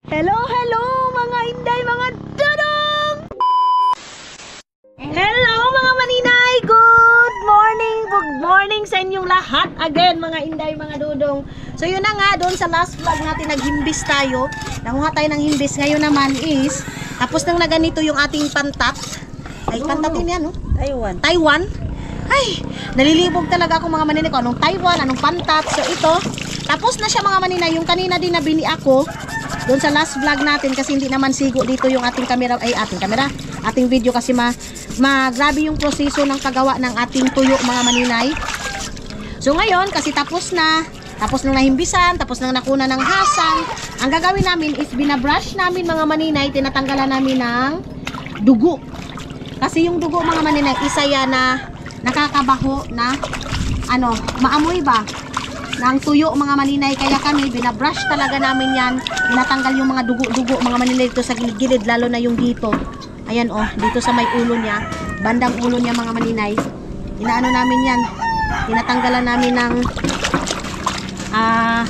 Hello, hello mga inday, mga dudong! Hello mga maninay! Good morning sa inyong lahat again mga inday, mga dudong. So yun na nga, doon sa last vlog natin naghimbis tayo. Nanguha tayo ng himbis. Ngayon naman is, tapos nang na ganito yung ating pantat. Ay, pantat din yan, no? Taiwan? Ay, nalilibog talaga ako mga maninay ko. Anong Taiwan, anong pantat. So ito, tapos na siya mga maninay. Yung kanina din na bini ako doon sa last vlog natin kasi hindi naman sigo dito yung ating camera, ating video kasi grabe yung proseso ng paggawa ng ating tuyo mga maninay. So ngayon kasi tapos nang nahimbisan, tapos nang nakuna ng hasang, ang gagawin namin is binabrush namin mga maninay, tinatanggalan namin ng dugo. Kasi yung dugo mga maninay, isa yan na nakakabaho na maamoy ba? Ng tuyo mga maninay, kaya kami binabrush talaga namin yan, tinatanggal yung mga dugo-dugo mga maninay dito sa gilid, lalo na yung dito, ayan dito sa may ulo niya, bandang ulo niya mga maninay, inaano namin yan, tinatanggalan namin ng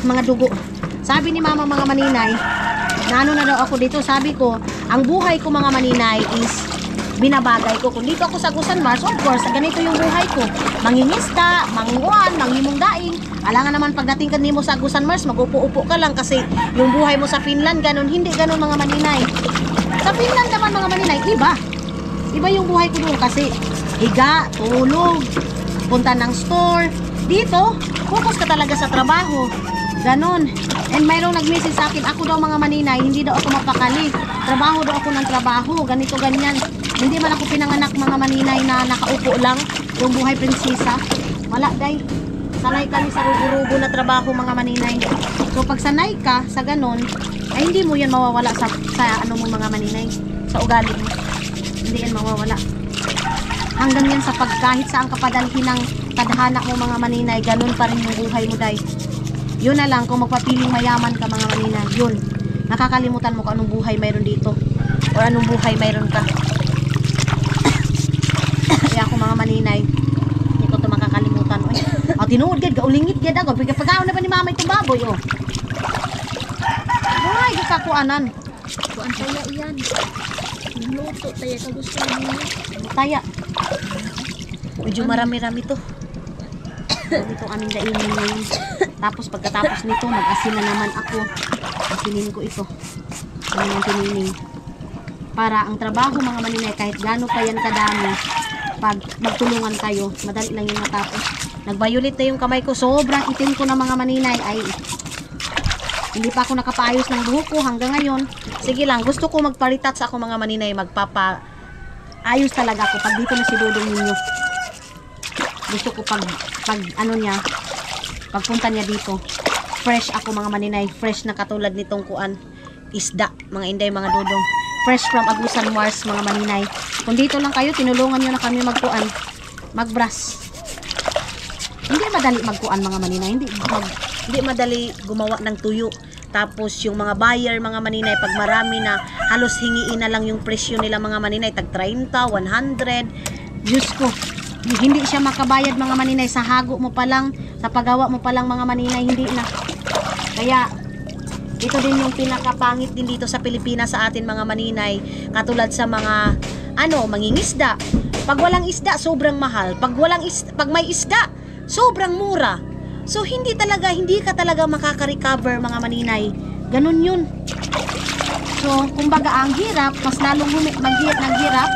mga dugo. Sabi ni mama mga maninay, naano na daw ako dito, sabi ko, ang buhay ko mga maninay is binabagay ko. Kung dito ako sa Agusan Mars, of course, ganito yung buhay ko. Mangingisda, manguan, mangimong daing. Alangan naman pagdating ka nimo sa Agusan Mars, magupo-upo ka lang kasi yung buhay mo sa Finland, ganun. Hindi ganun mga maninay. Sa Finland naman mga maninay, iba. Iba yung buhay ko doon kasi higa, tulog, punta ng store. Dito, focus ka talaga sa trabaho. Ganun. And mayroong nag-message sa akin, ako daw mga maninay, hindi daw ako mapakali. Trabaho daw ako ng trabaho, ganito, ganyan. Hindi man ako pinanganak mga maninay na nakaupo lang, yung buhay prinsesa. Wala day. Sanay kami sa rugo-rugo na trabaho mga maninay. So pag sanay ka sa ganun, ay hindi mo yan mawawala sa ano mo mga maninay, sa ugali mo. Hindi yan mawawala. Hanggang yan sa kahit saan kapadalhin ng tadhana mo mga maninay, ganun pa rin yung buhay mo day. Yun na lang, kung magpapiling mayaman ka mga maninay, yun. Nakakalimutan mo kung anong buhay mayroon dito. O anong buhay mayroon ka. Kaya ako mga maninay, hindi ko ito makakalimutan. Tinuod gad, gaulingit gad ako. Pagkaon na pa ni mama itong baboy, Ay, kakuanan. Kuan taya iyan. Luto taya ka gusto mo. Taya. Medyo marami-rami to. Itong aming dainin ngayon. Tapos pagkatapos nito, mag-asin na naman ako. Asinin ko ito. Ano yung tinining. Para ang trabaho mga maninay, kahit gaano pa yan kadami, pag magtulungan kayo, madali lang yung matapos. Nag-violet na yung kamay ko, sobrang itim ko na mga maninay. Ay, hindi pa ako nakapaayos ng buhok ko hanggang ngayon. Sige lang, gusto ko magpalitats ako mga maninay, magpapa-ayos talaga ako pag dito na si Dudong ninyo. Gusto ko pagpunta niya dito, fresh ako mga maninay, fresh na katulad nitong isda, mga inday, mga dudong. Fresh from Agusan Mars mga maninay. Kung dito lang kayo, tinulungan nyo na kami magbrush. Hindi madali magkuan mga maninay, hindi madali gumawa ng tuyo. Tapos yung mga buyer mga maninay, pag marami na, halos hingiin na lang yung presyo nila mga maninay, tag 30, 100. Diyos ko, hindi siya makabayad mga maninay, sa hago mo pa lang, sa paggawa mo pa lang mga maninay, hindi na. Kaya ito din yung pinakapangit din dito sa Pilipinas sa atin mga maninay, katulad sa mga mangingisda. Pag walang isda, sobrang mahal. Pag may isda, sobrang mura. So hindi ka talaga makaka-recover mga maninay. Ganun yun. So kumbaga ang hirap, mas lalong naghirap.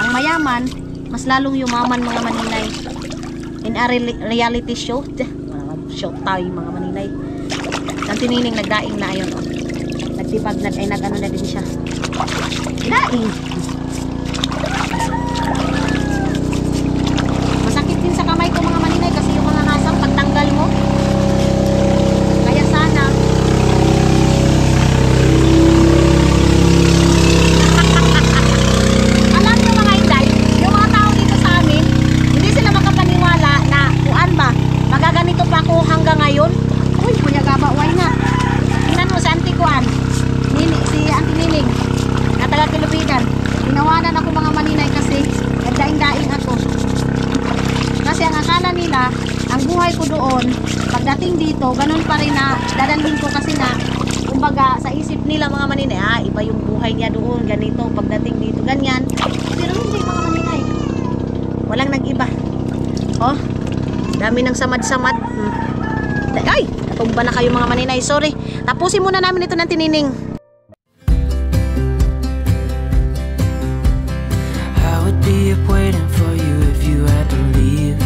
Ang mayaman, mas lalong yumaman mga maninay. In a reality show, show tayo mga maninay. Ang tinining nagdaing na ayon, nagtipag na din siya. Daing. Masakit din sa kamay ko mga maninay kasi yung mga hasang pagtanggal mo. Kaya sana alam nyo mga inday, yung mga tao dito sa amin, hindi sila makapaniwala na magaganito pa ako hanggang ngayon. Uy, kuya gaba, why na? Tingnan mo sa auntie kuan. Si auntie Nining. Na taga Kilupidan. Tinawanan ako mga maninay kasi nagdaing-daing ako. Kasi ang akala nila, ang buhay ko doon, pagdating dito, ganun pa rin na dadalhin ko kasi na, kumbaga, sa isip nila mga maninay, iba yung buhay niya doon, ganito, pagdating dito, ganyan. Pero hindi mga maninay. Walang nag-iba. Oh, dami ng samad-samad. Ay, natumba na kayo mga maninay, sorry. Tapusin muna namin ito ng tinining. I would be up waiting for you if you had to leave.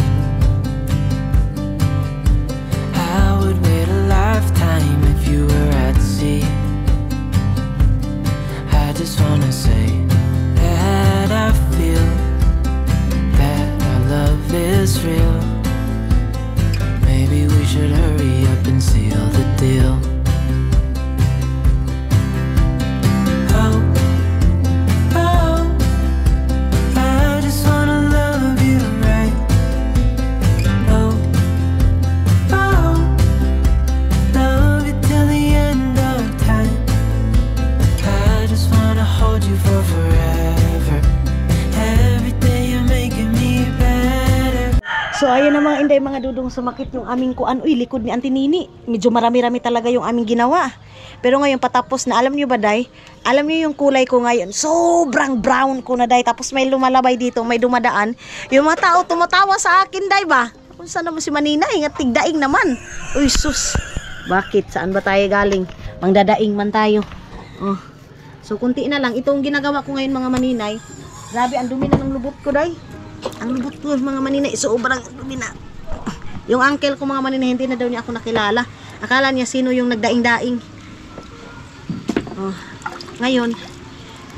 I would wait a lifetime if you were at sea. I just wanna say that I feel that our love is real. Maybe we should hurry up and seal the deal. Oh, oh, I just wanna love you right. Oh, oh, love you till the end of time. I just wanna hold you for forever. Every day you're making me better. So ayun na mga inday, mga dudong, sumakit yung aming kuan. Uy, likod ni Auntie Nini. Medyo marami-rami talaga yung aming ginawa. Pero ngayon patapos na, alam niyo ba day? Alam niyo yung kulay ko ngayon, sobrang brown ko na day. Tapos may lumalabay dito, may dumadaan. Yung mga tao tumatawa sa akin day ba? Kung saan naman si Manina, ingat tigdaing naman. Uy sus, bakit? Saan ba tayo galing? Mangdadaing man tayo. Oh. So kunti na lang, itong ginagawa ko ngayon mga maninay. Grabe, ang dumi na ng lubot ko day. Ang lubot ko mga maninay, sobrang dumi na. Yung uncle ko mga maninay, hindi na daw niya ako nakilala. Akala niya sino yung nagdaing-daing. Oh. Ngayon,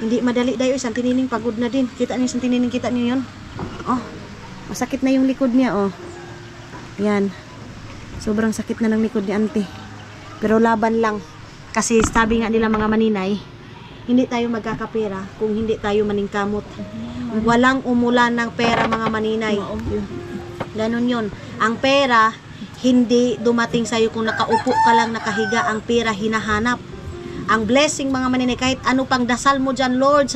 hindi madali dayo. Isang tinining pagod na din. Kita niyo isang tinining, kita niyo yun. Oh, masakit na yung likod niya. Oh, yan. Sobrang sakit na ng likod ni auntie. Pero laban lang. Kasi sabi nga nila mga maninay, hindi tayo magkakapera kung hindi tayo maningkamot. Walang umulan ng pera mga maninay. Ganon yun. Ang pera, hindi dumating sa'yo kung nakaupo ka lang, nakahiga. Ang pera, hinahanap. Ang blessing mga maninay, kahit ano pang dasal mo dyan, Lord,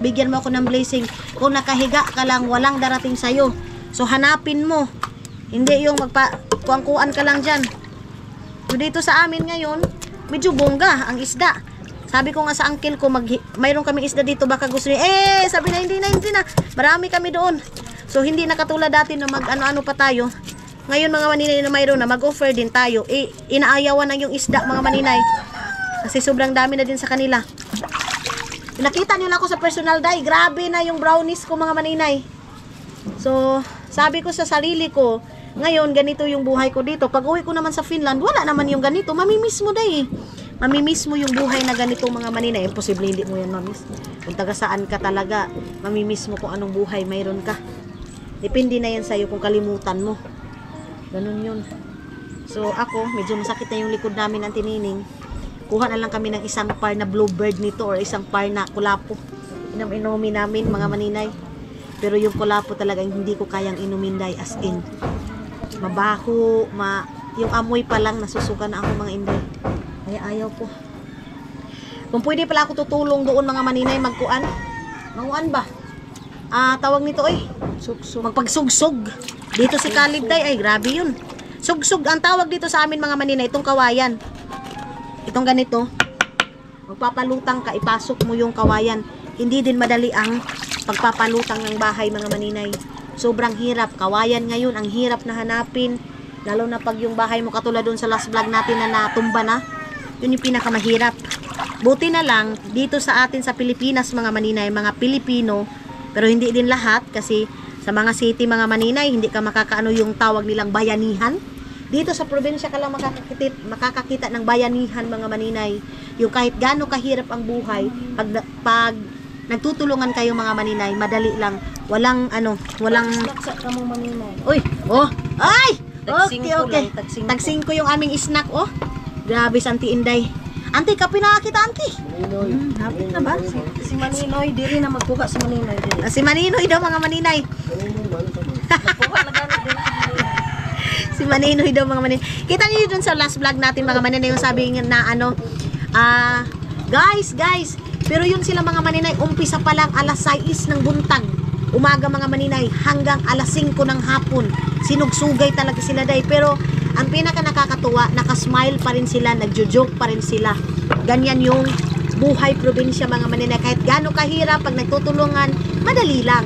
bigyan mo ako ng blessing. Kung nakahiga ka lang, walang darating sa'yo. So hanapin mo. Hindi yung kuang-kuan ka lang dyan. So dito sa amin ngayon, medyo bongga ang isda. Sabi ko nga sa uncle ko, mayroon kaming isda dito, baka gusto niya. Sabi na hindi na. Marami kami doon. So hindi na katulad dati na mag-ano-ano pa tayo. Ngayon mga maninay na mayroon na, mag-offer din tayo. Inaayawan na yung isda mga maninay. Kasi sobrang dami na din sa kanila. Nakita niyo na ako sa personal day. Grabe na yung brownies ko mga maninay. So sabi ko sa sarili ko, ngayon ganito yung buhay ko dito. Pag uwi ko naman sa Finland, wala naman yung ganito. Mamimiss mo day. Mamimiss mo yung buhay na ganito mga maninay. Imposible hindi mo yan mamiss. Kung taga saan ka talaga, mamimiss mo kung anong buhay mayroon ka. Depende na yan sa'yo kung kalimutan mo. Ganun yun. So ako, medyo masakit na yung likod namin ang tinining. Kuha na lang kami ng isang par na bluebird nito or isang par na kulapo. Inom-inumin namin mga maninay. Pero yung kulapo talaga hindi ko kayang inumin day, as in. Mabaho, yung amoy pa lang nasusuka na ako mga inday. Kaya ayaw ko. Kung pwede pala ako tutulong doon mga maninay, magkuan. Manguan ba? Tawag nito magpagsugsog. Dito si Kalib day, ay grabe yun. Sugsog ang tawag dito sa amin mga maninay, itong kawayan. Itong ganito. Magpapalutang ka, ipasok mo yung kawayan. Hindi din madali ang pagpapalutang ng bahay mga maninay. Sobrang hirap. Kawayan ngayon, ang hirap na hanapin. Lalo na pag yung bahay mo katulad doon sa last vlog natin na natumba na. Yun yung pinakamahirap. Buti na lang, dito sa atin sa Pilipinas mga maninay, mga Pilipino, pero hindi din lahat kasi sa mga city mga maninay, hindi ka makakaano yung tawag nilang bayanihan. Dito sa probinsya ka lang makakakita ng bayanihan mga maninay. Yung kahit gaano kahirap ang buhay, pag nagtutulungan kayo mga maninay, madali lang. Walang Laksa ka mo maninay. Uy, oh, ay! Okay. Tagsingko. Tagsingko yung aming snack, oh. Grabe sa Auntie Inday. Auntie, kape na kita, Auntie. Hapit na ba? Si Maninoy, diri na magkuha si Maninoy. Si Maninoy daw mga maninay. Magkuha na ganit din. Si Maninoy daw mga maninay. Kita niyo dun sa last vlog natin mga maninay, yung sabi na guys, pero yun sila mga maninay, umpisa pa lang alas 6 ng buntag. Umaga mga maninay hanggang alas 5 ng hapon. Sinugsugay talaga sila day. Pero ang pinaka nakakatuwa, nakasmile pa rin sila, nagjo-joke pa rin sila. Ganyan yung buhay probinsya mga maninay. Kahit gaano kahirap, pag nagtutulungan, madali lang.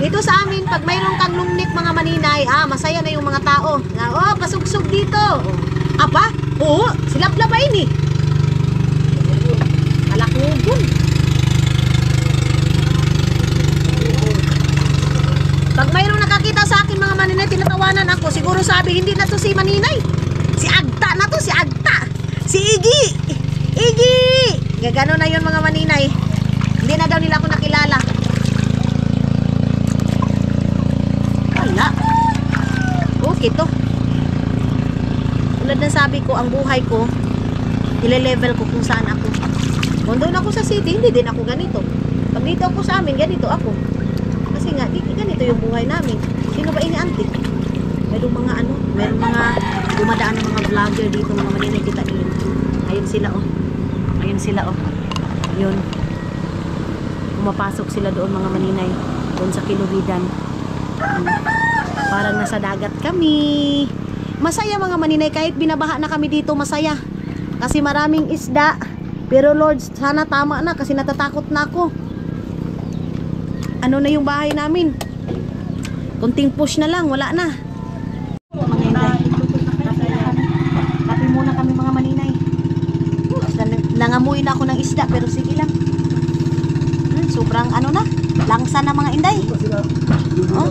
Dito sa amin, pag mayroon kang lungnik mga maninay, masaya na yung mga tao. Kasugsog dito. Apa? Oo, silap-labain eh. Alakugon. Pag mayroong nakakita sa akin mga maninay, tinatawanan ako. Siguro sabi, hindi na to si Maninay. Si Agta na to, si Agta. Si Iggy. Iggy! Gagano na yun mga maninay. Hindi na daw nila ako nakilala. Wala. Okay to. Tulad ng sabi ko, ang buhay ko, ile-level ko kung saan ako. Kung doon ako sa city, hindi din ako ganito. Pag dito ako sa amin, ganito ako. Kasi nga, ganito yung buhay namin. Sino ba ini auntie? Mayroong mga mayroong mga dumadaan ng mga vlogger dito, mga maninay kita din. Ayun sila oh. Ayun sila oh. Yun. Pumapasok sila doon mga maninay. Doon sa Kilubidan. Parang nasa dagat kami. Masaya mga maninay, kahit binabaha na kami dito, masaya. Kasi maraming isda. Pero Lord, sana tama na kasi natatakot na ako. Ano na yung bahay namin? Kunting push na lang, wala na. Mga inday. Kape muna kami mga maninay. Nangamuin na ako ng isda pero sige lang. Sobrang langsa na mga inday. Oh.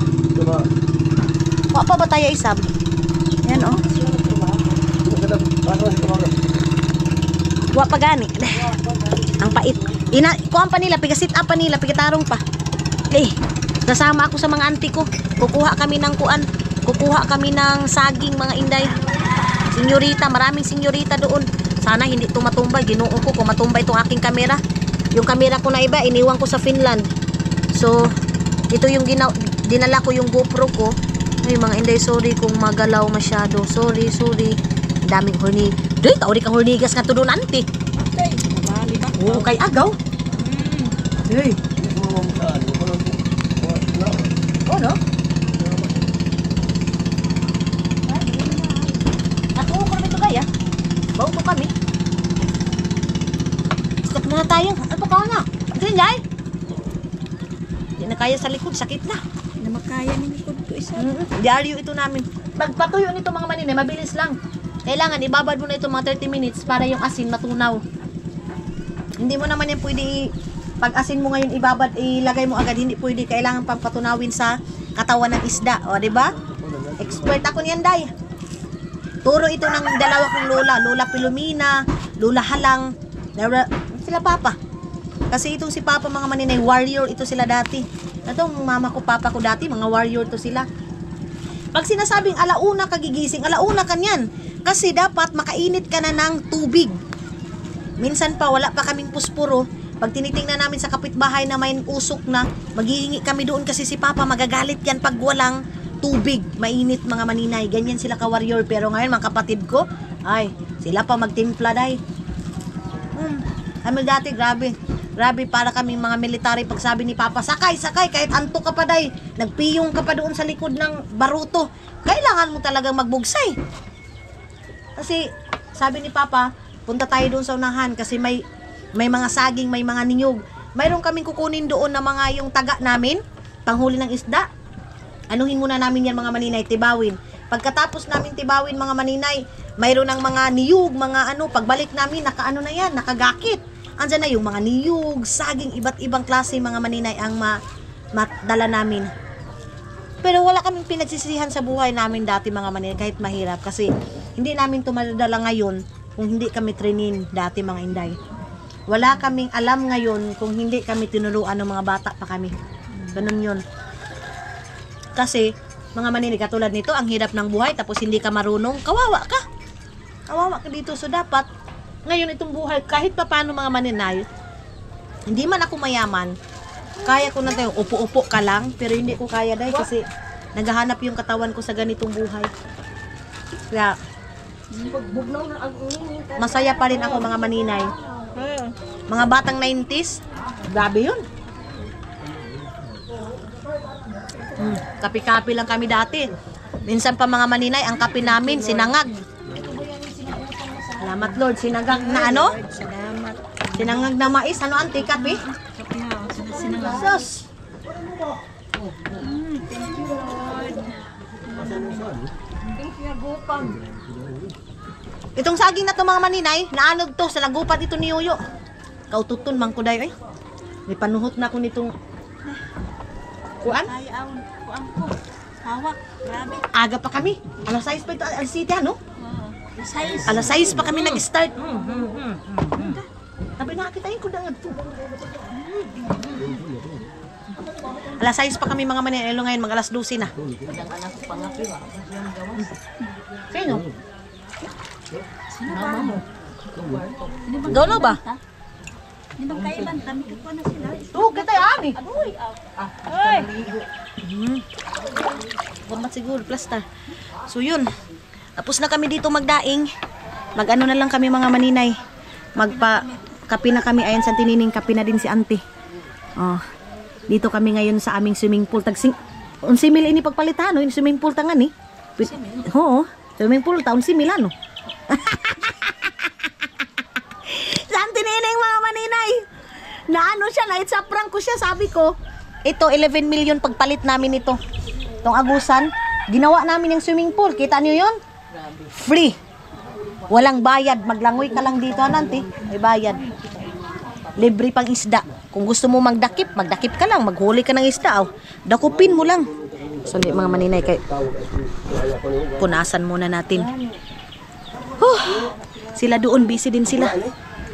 Wa pa ba tayo isab? Yan oh. Wa pa gani. Ang pait. Kuha pa nila, pigasit up pa nila, pigatarong pa. Nasama ako sa mga auntie ko. Kukuha kami ng kukuha kami ng saging mga inday. Senyorita, maraming senyorita doon. Sana hindi ito matumba. Ginoo ko kung matumba itong aking kamera. Yung kamera ko na iba, iniwan ko sa Finland. So, ito yung dinala ko yung GoPro ko. Ay mga inday, sorry kung magalaw masyado. Sorry. Daming horny. Doy, taori kang hornigas nga to doon, auntie. Oo, kay agaw. Hey. Oh, no? Natuho ko naman ito kaya. Bawa ko kami. Stop na tayo. Ano pa ka na? Ito yun, Jai. Hindi na kaya sa likod. Sakit na. Na makaya ni likod ko isa. Diaryo ito namin. Pagpatuyo nito mga maninay, mabilis lang. Kailangan ibabad mo na ito mga 30 minutes para yung asin matunaw. Hindi mo naman yan pwede pag asin mo ngayon ibabad, ilagay mo agad. Hindi pwede. Kailangan pang patunawin sa katawan ng isda. O, diba? Expert ako niyan, Day. Turo ito ng dalawa kong lola. Lola Pilomina, Lola Halang. Sila Papa. Kasi itong si Papa mga maninay, warrior ito sila dati. Itong mama ko, papa ko dati, mga warrior to sila. Pag sinasabing alauna kagigising, alauna kanyan. Kasi dapat makainit ka na ng tubig. Minsan pa, wala pa kaming puspuro. Pag tinitingnan namin sa kapitbahay na may usok na, maghihingi kami doon kasi si Papa magagalit yan pag walang tubig. Mainit mga maninay. Ganyan sila ka-warrior. Pero ngayon mga kapatid ko, ay, sila pa magtimpla day. Kami dati, grabe. Grabe, para kami mga military. Pag sabi ni Papa, sakay, kahit anto ka pa day. Nagpiyong ka pa doon sa likod ng baruto. Kailangan mo talagang magbugsay. Kasi, sabi ni Papa, punta tayo doon sa unahan kasi may mga saging, may mga niyog. Mayroon kaming kukunin doon na mga yung taga namin, panghuli ng isda. Anuhin muna namin yan mga maninay, tibawin. Pagkatapos namin tibawin mga maninay, mayroon ng mga niyog, mga pagbalik namin, nakaano na yan, nakagakit. Andyan na yung mga niyog, saging, iba't ibang klase mga maninay ang madala namin. Pero wala kaming pinagsisihan sa buhay namin dati mga maninay, kahit mahirap. Kasi hindi namin ito madala ngayon kung hindi kami trainin dati mga inday. Wala kaming alam ngayon kung hindi kami tinuruan ng mga bata pa kami. Ganun yun. Kasi, mga maninay, katulad nito, ang hirap ng buhay, tapos hindi ka marunong, kawawa ka. Kawawa ka dito. So, dapat, ngayon itong buhay, kahit pa paano mga maninay, hindi man ako mayaman, kaya ko na tayo, upo-upo ka lang, pero hindi ko kaya dahil kasi naghahanap yung katawan ko sa ganitong buhay. Kaya, masaya pa rin ako mga maninay. Mga batang 90s, grabe yun. Kapi-kapi lang kami dati. Minsan pa mga maninay, ang kape namin, sinangag. Salamat Lord, sinangag na ano? Salamat. Sinangag na mais. Ano, auntie? Kape? Kape ha. Sinangag. Sus! Thank you, Lord. Thank you, Gopag. Itong saging na to mga maninay, naanod to sa lagupat ito ni Yoyo. Kaututon man ko dayo eh. May panuhot na ako nitong kuan. Ay, kuang ko. Hawak. Grabe. Aga pa kami. Alas 6 pa ito. Alas 7 ano? Size. Alas 6 pa kami nag-start. Tabi na kita yung kudangad to. Alas 6 pa kami mga maninay. Ngayon mag alas 12 na. Sino? Gawlo ba? Di ba kayo banta? May kapwa na sila. Oo, kita yan eh. Uy! Uy! Bumat siguro, plaster. So yun. Tapos na kami dito magdaing. Mag-ano na lang kami mga maninay. Magpa-kape na kami. Ayan sa tinining, kape na din si auntie. Oh. Dito kami ngayon sa aming swimming pool. Unsimil ini pagpalitan, no? Yung swimming pool tangan eh. Oo. Swimming pool, taon simil ano. Saan tinining mga maninay? Naano siya, na it's a prank ko siya, sabi ko. Ito, 11 million pagpalit namin ito. Itong agusan, ginawa namin yung swimming pool. Kita niyo yun? Free. Walang bayad. Maglangoy ka lang dito, nanti. May bayad. Libre pang isda. Kung gusto mo magdakip, magdakip ka lang. Maghuli ka ng isda. Oh. Dakupin mo lang. So, mga maninay, kay punasan muna natin. Sila doon, busy din sila.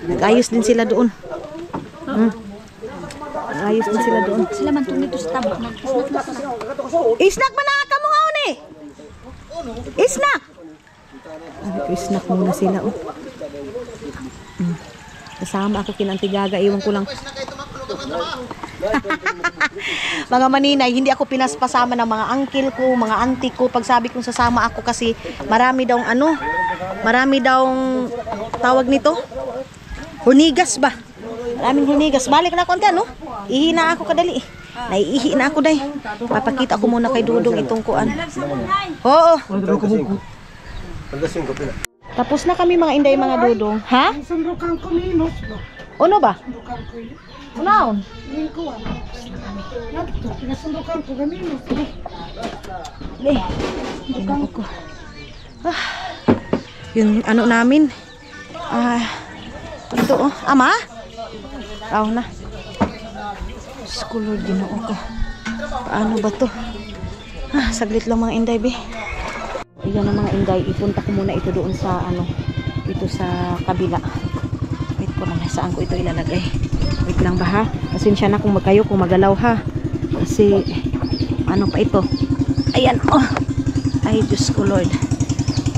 Nag-ayos din sila doon. Nag-ayos din sila doon. Sila man itong dito sa tabak. Isnak ba na ka mo nga uni? Isnak! Isnak muna sila. Oh. Kasama ako kinantigaga. Iwan ko lang. Mga maninay, hindi ako pinaspasama ng mga uncle ko, mga auntie ko. Pag sabi kong sasama ako kasi marami daw marami daw tawag nito. Hunigas ba? Maraming hunigas. Balik na konti ano? Ihi na ako kadali. Naiihi na ako day. Papakita ko muna kay Dudong itong kuan. Oo. Tapos na kami mga inday mga Dudong. Ha? Ano ba? Unaon? Ko. Yung ano namin. Ito oh. Ama? Aw na. School ginoo ko. Paano ba to? Saglit lang mga inday be. Ayan ang mga inday. Ipunta ko muna ito doon sa ano. Ito sa kabila. Wait ko lang. Saan ko ito ilalagay? Wait lang ba ha? Pasensya na kung magkayo kung magalaw ha. Kasi ano pa ito? Ayan oh. Ay Diyos ko Lord.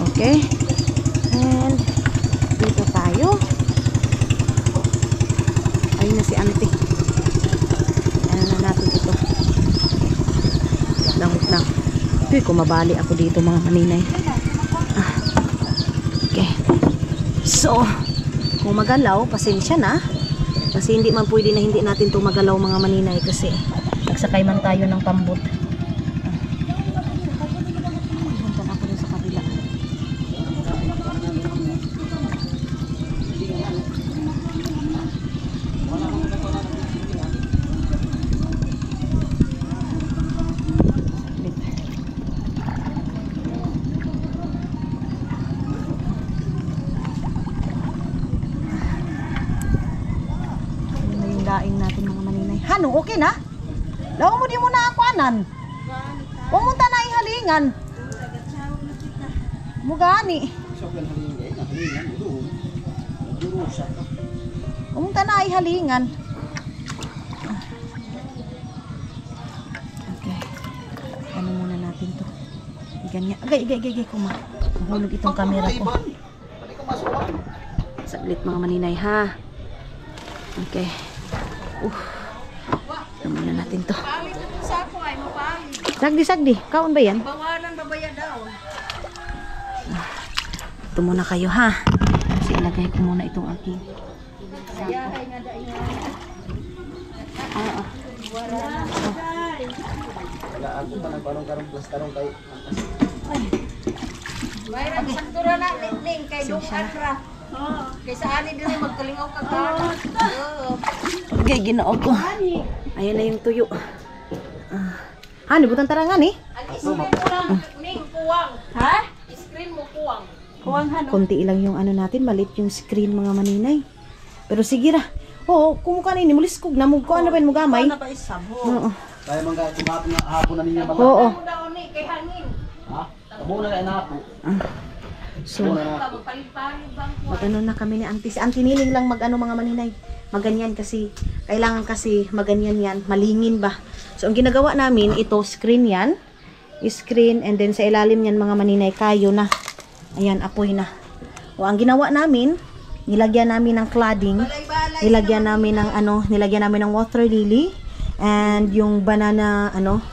Okay. And dito tayo. Ayun na si auntie. Ano na natin ito. Wait lang. Uy, kumabali ako dito mga maninay. Okay. So, kung magalaw, pasensya na. Kasi hindi man pwede na hindi natin ito magalaw mga maninay kasi nagsakay man tayo ng pambot. Punta na ako rin sa kabila. Daing natin mga maninay. Hano, okay na? Lawa mo di mo na ako anan. Pumunta na ihalingan. Mugani. Pumunta na ihalingan. Okay. Ano muna natin to? Ganyan. Agay. Mahulog itong camera ko. Saglit mga maninay ha. Okay. Naman na natin to. Sagdi. Kaon ba yan? Bawalan babaya daw. Ito muna kayo ha. Kasi ilagay ko muna itong aking Bayran saktura na ning kay Dong Andra. Kaysa ani din magkalingaw ka ka. Okay, ginoo ko. Ayan na yung tuyo. Hani, butang tarangan eh. Ha? Screen mo kuwang. Kuwang hano? Konti lang yung ano natin, malit yung screen mga maninay. Pero sige ra. Oo, kumuha ni muliskog na mo ko ano ba mo gamay. Ano ba isabo? Oo. Kaya mga kumapin nga hapon na ninyo mga. Oo. Daw ni kay hangin. Ha? Tabo na na ako. So, Magpalit-palit bang mag-ano na kami ni Auntie. Si Auntie Nining lang mag-ano mga maninay. Maganyan kasi, kailangan kasi maganyan yan. Malingin ba? So, ang ginagawa namin, ito, screen yan. Screen, and then sa ilalim yan mga maninay, kayo na. Ayan, apoy na. O, ang ginawa namin, nilagyan namin ng cladding. Nilagyan namin ng ano, nilagyan namin ng water lily. And yung banana, ano,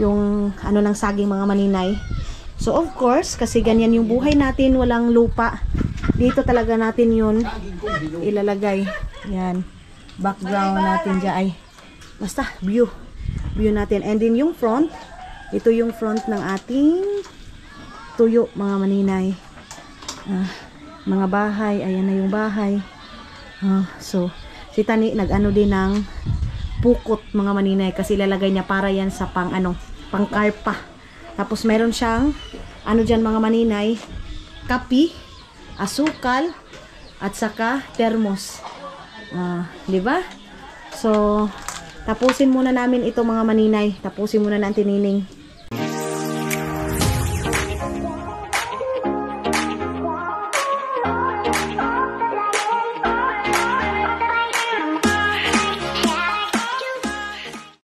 yung ano ng saging mga maninay. So, of course, kasi ganyan yung buhay natin, walang lupa. Dito talaga natin yun ilalagay. Yan. Background natin dyan ay basta view. View natin. And then yung front, ito yung front ng ating tuyo mga maninay. Mga bahay. Ayan na yung bahay. So, si Tani nag-ano din ng pukot mga maninay kasi lalagay niya para yan sa pang ano, pang karpa. Tapos meron siyang ano dyan mga maninay, kapi, asukal, at saka thermos. Di ba? So, tapusin muna namin ito mga maninay. Tapusin muna natin Nining.